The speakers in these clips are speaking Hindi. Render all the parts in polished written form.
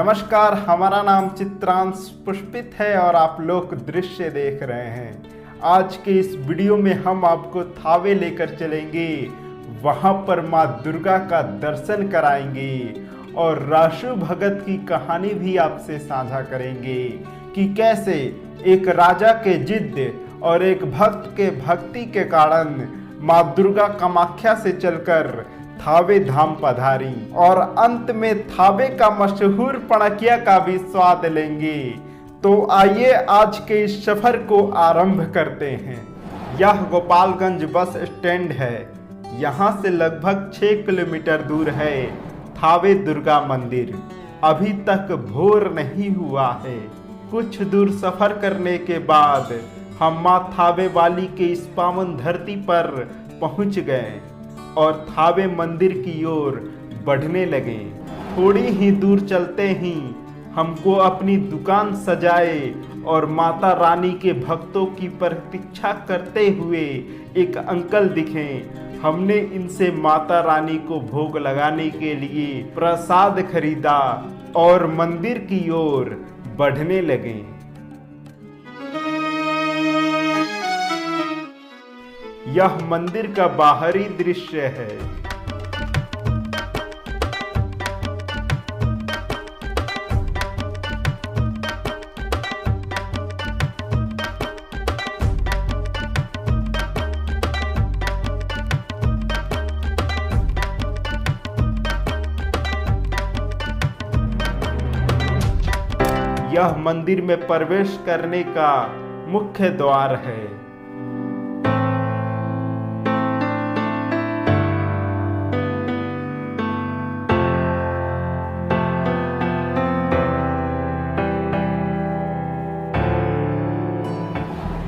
नमस्कार, हमारा नाम चित्रांश पुष्पित है और आप लोग दृश्य देख रहे हैं। आज के इस वीडियो में हम आपको थावे लेकर चलेंगे, वहां पर माँ दुर्गा का दर्शन कराएंगे और राशु भगत की कहानी भी आपसे साझा करेंगे कि कैसे एक राजा के जिद और एक भक्त के भक्ति के कारण माँ दुर्गा कामाख्या से चलकर थावे धाम पधारी और अंत में थावे का मशहूर पणकिया का भी स्वाद लेंगे। तो आइए आज के इस सफर को आरंभ करते हैं। यह गोपालगंज बस स्टैंड है। यहाँ से लगभग 6 किलोमीटर दूर है थावे दुर्गा मंदिर। अभी तक भोर नहीं हुआ है। कुछ दूर सफर करने के बाद हम माँ थावे वाली के इस पावन धरती पर पहुँच गए और थावे मंदिर की ओर बढ़ने लगे। थोड़ी ही दूर चलते ही हमको अपनी दुकान सजाए और माता रानी के भक्तों की प्रतीक्षा करते हुए एक अंकल दिखे। हमने इनसे माता रानी को भोग लगाने के लिए प्रसाद खरीदा और मंदिर की ओर बढ़ने लगे। यह मंदिर का बाहरी दृश्य है। यह मंदिर में प्रवेश करने का मुख्य द्वार है।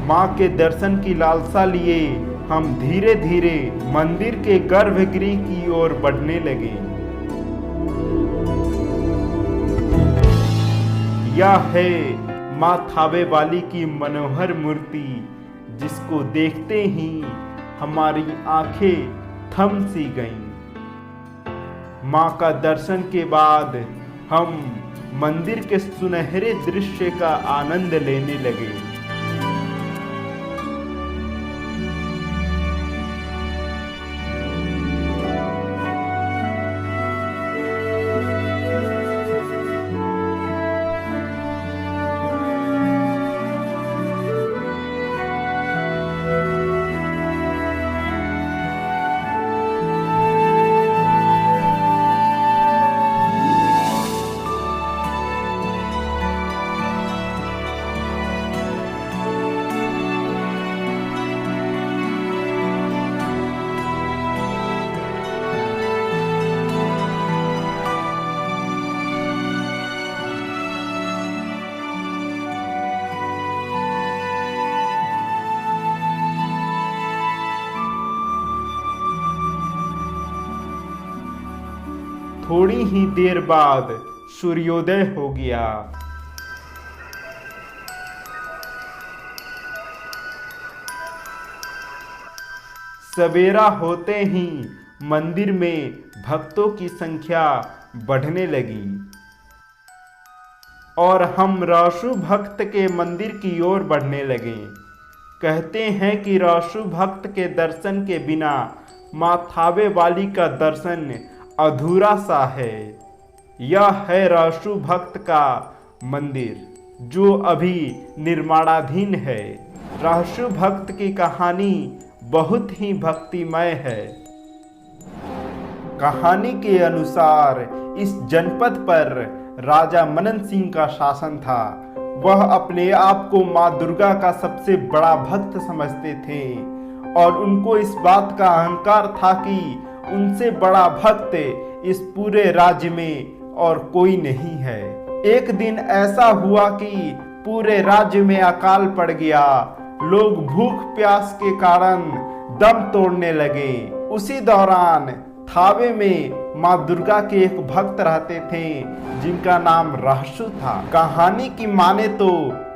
माँ के दर्शन की लालसा लिए हम धीरे धीरे मंदिर के गर्भगृह की ओर बढ़ने लगे। यह है माँ थावे वाली की मनोहर मूर्ति, जिसको देखते ही हमारी आंखें थम सी गईं। माँ का दर्शन के बाद हम मंदिर के सुनहरे दृश्य का आनंद लेने लगे। थोड़ी ही देर बाद सूर्योदय हो गया। सवेरा होते ही मंदिर में भक्तों की संख्या बढ़ने लगी और हम राशु भक्त के मंदिर की ओर बढ़ने लगे। कहते हैं कि राशु भक्त के दर्शन के बिना माँ थावे वाली का दर्शन अधूरा सा है। यह है राशु भक्त का मंदिर, जो अभी निर्माणाधीन है। राशु भक्त की कहानी बहुत ही भक्तिमय है। कहानी के अनुसार इस जनपद पर राजा मनन सिंह का शासन था। वह अपने आप को माँ दुर्गा का सबसे बड़ा भक्त समझते थे और उनको इस बात का अहंकार था कि उनसे बड़ा भक्त इस पूरे राज्य में और कोई नहीं है। एक दिन ऐसा हुआ कि पूरे राज्य में अकाल पड़ गया। लोग भूख प्यास के कारण दम तोड़ने लगे। उसी दौरान थावे में माँ दुर्गा के एक भक्त रहते थे, जिनका नाम राशु था। कहानी की माने तो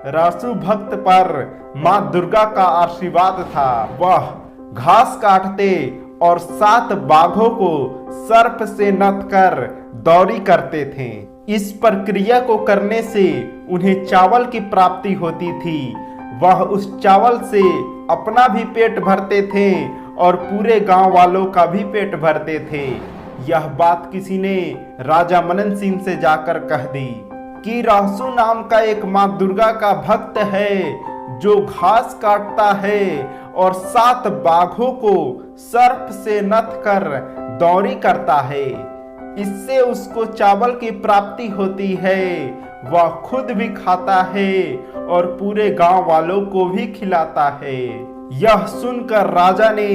राशु भक्त पर माँ दुर्गा का आशीर्वाद था। वह घास काटते और 7 बाघों को सर्प से नथ कर दौरी करते थे। इस प्रक्रिया को करने से उन्हें चावल की प्राप्ति होती थी। वह उस चावल से अपना भी पेट भरते थे और पूरे गांव वालों का भी पेट भरते थे। यह बात किसी ने राजा मनन सिंह से जाकर कह दी कि रासू नाम का एक माँ दुर्गा का भक्त है जो घास काटता है और 7 बाघों को सर्प से नथ कर दौरी करता है। इससे उसको चावल की प्राप्ति होती है। वह खुद भी खाता है और पूरे गांव वालों को भी खिलाता है। यह सुनकर राजा ने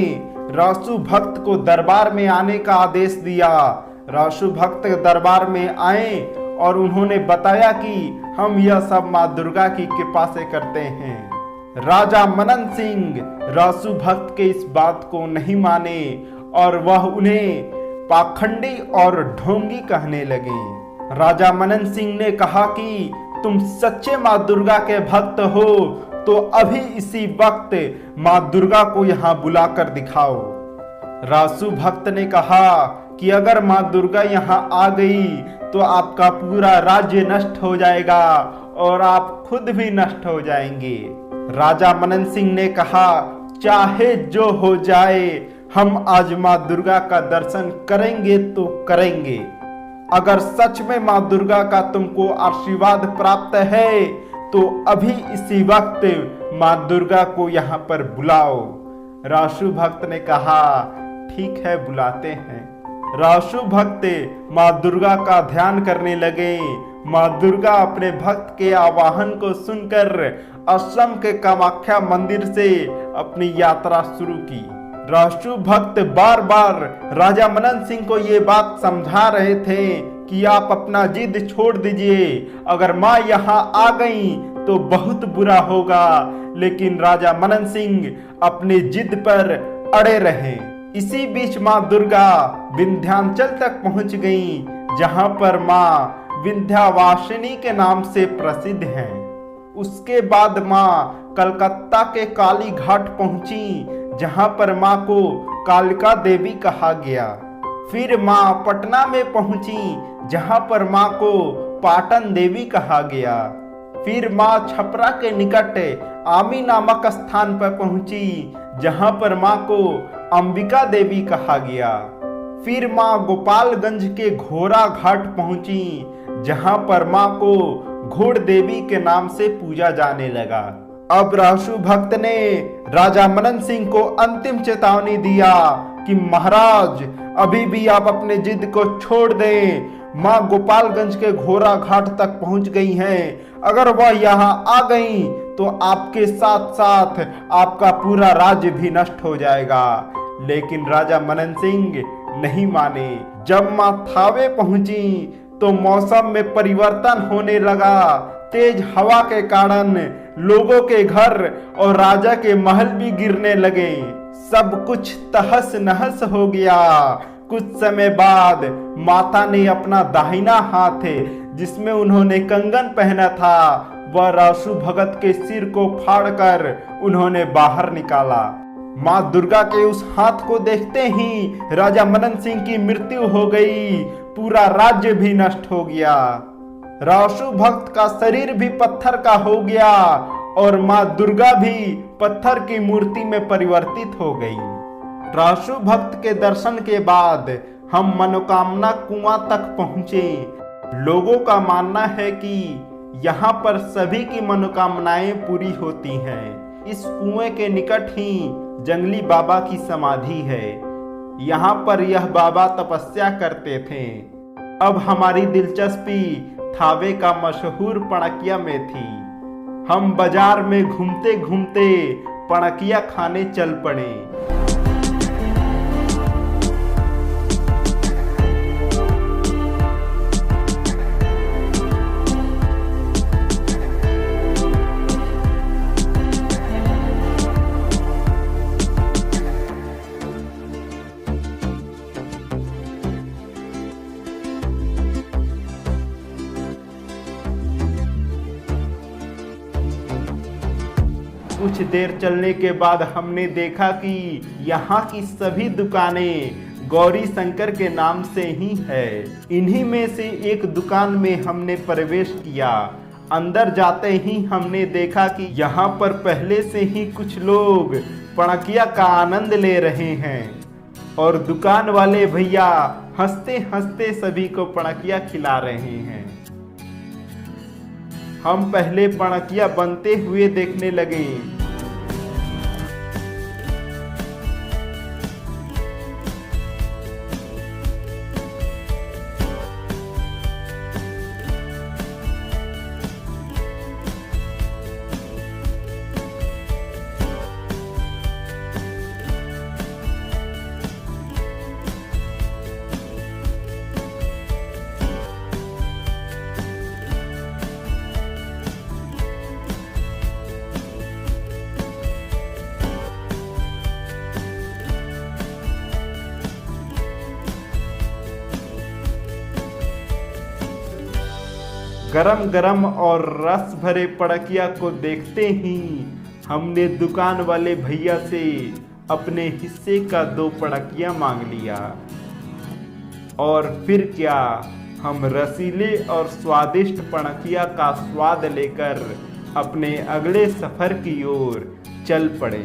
रासू भक्त को दरबार में आने का आदेश दिया। रासू भक्त दरबार में आए और उन्होंने बताया कि हम यह सब माँ दुर्गा की कृपा से करते हैं। राजा मनन सिंह रासू भक्त के इस बात को नहीं माने और वह उन्हें पाखंडी और ढोंगी कहने लगे। राजा मनन सिंह ने कहा कि तुम सच्चे माँ दुर्गा के भक्त हो तो अभी इसी वक्त माँ दुर्गा को यहाँ बुलाकर दिखाओ। रासू भक्त ने कहा कि अगर माँ दुर्गा यहाँ आ गई तो आपका पूरा राज्य नष्ट हो जाएगा और आप खुद भी नष्ट हो जाएंगे। राजा मनन सिंह ने कहा चाहे जो हो जाए, हम आज माँ दुर्गा का दर्शन करेंगे तो करेंगे। अगर सच में माँ दुर्गा का तुमको आशीर्वाद प्राप्त है तो अभी इसी वक्त माँ दुर्गा को यहाँ पर बुलाओ। रासू भक्त ने कहा ठीक है, बुलाते हैं। रासू भक्त माँ दुर्गा का ध्यान करने लगे। माँ दुर्गा अपने भक्त के आवाहन को सुनकर असम के कामाख्या मंदिर से अपनी यात्रा शुरू की। रासू भक्त बार बार राजा मनन सिंह को ये बात समझा रहे थे कि आप अपना जिद छोड़ दीजिए, अगर माँ यहाँ आ गई तो बहुत बुरा होगा। लेकिन राजा मनन सिंह अपनी जिद पर अड़े रहे। इसी बीच माँ दुर्गा विंध्याचल तक पहुंच गई, जहां पर माँ विंध्यवासिनी के नाम से प्रसिद्ध हैं। उसके बाद माँ कलकत्ता के काली घाट पहुंची, जहां पर माँ को कालिका देवी कहा गया। फिर माँ पटना में पहुंची, जहां पर माँ को पाटन देवी कहा गया। फिर माँ छपरा के निकट आमी नामक स्थान पर पहुंची, जहां पर माँ को अंबिका देवी कहा गया। फिर माँ गोपालगंज के घोड़ा घाट पहुंची, जहां पर माँ को घोड़ देवी के नाम से पूजा जाने लगा। अब रासू भक्त ने राजा मनन सिंह को अंतिम चेतावनी दिया कि महाराज अभी भी आप अपने जिद को छोड़ दें। माँ गोपालगंज के घोड़ा घाट तक पहुंच गई हैं। अगर वह यहाँ आ गई तो आपके साथ साथ आपका पूरा राज्य भी नष्ट हो जाएगा। लेकिन राजा मनन सिंह नहीं माने। जब माँ थावे पहुंची तो मौसम में परिवर्तन होने लगा। तेज हवा के कारण लोगों के घर और राजा के महल भी गिरने लगे। सब कुछ तहस नहस हो गया। कुछ समय बाद माता ने अपना दाहिना हाथ जिसमें उन्होंने कंगन पहना था वह रासू भगत के सिर को फाड़कर उन्होंने बाहर निकाला। माँ दुर्गा के उस हाथ को देखते ही राजा मनन सिंह की मृत्यु हो गई। पूरा राज्य भी नष्ट हो गया। रासू भक्त का शरीर भी पत्थर का हो गया और माँ दुर्गा भी पत्थर की मूर्ति में परिवर्तित हो गई। रासू भक्त के दर्शन के बाद हम मनोकामना कुआं तक पहुंचे। लोगों का मानना है कि यहाँ पर सभी की मनोकामनाएं पूरी होती हैं। इस कुएं के निकट ही जंगली बाबा की समाधि है। यहाँ पर यह बाबा तपस्या करते थे। अब हमारी दिलचस्पी थावे का मशहूर पणकिया में थी। हम बाजार में घूमते घूमते पणकिया खाने चल पड़े। कुछ देर चलने के बाद हमने देखा कि यहाँ की सभी दुकानें गौरी शंकर के नाम से ही है। इन्हीं में से एक दुकान में हमने प्रवेश किया। अंदर जाते ही हमने देखा कि यहाँ पर पहले से ही कुछ लोग पणकिया का आनंद ले रहे हैं और दुकान वाले भैया हंसते हंसते सभी को पणकिया खिला रहे हैं। हम पहले पणकिया बनते हुए देखने लगे। गरम गरम और रस भरे पड़किया को देखते ही हमने दुकान वाले भैया से अपने हिस्से का 2 पड़किया मांग लिया और फिर क्या, हम रसीले और स्वादिष्ट पड़किया का स्वाद लेकर अपने अगले सफर की ओर चल पड़े।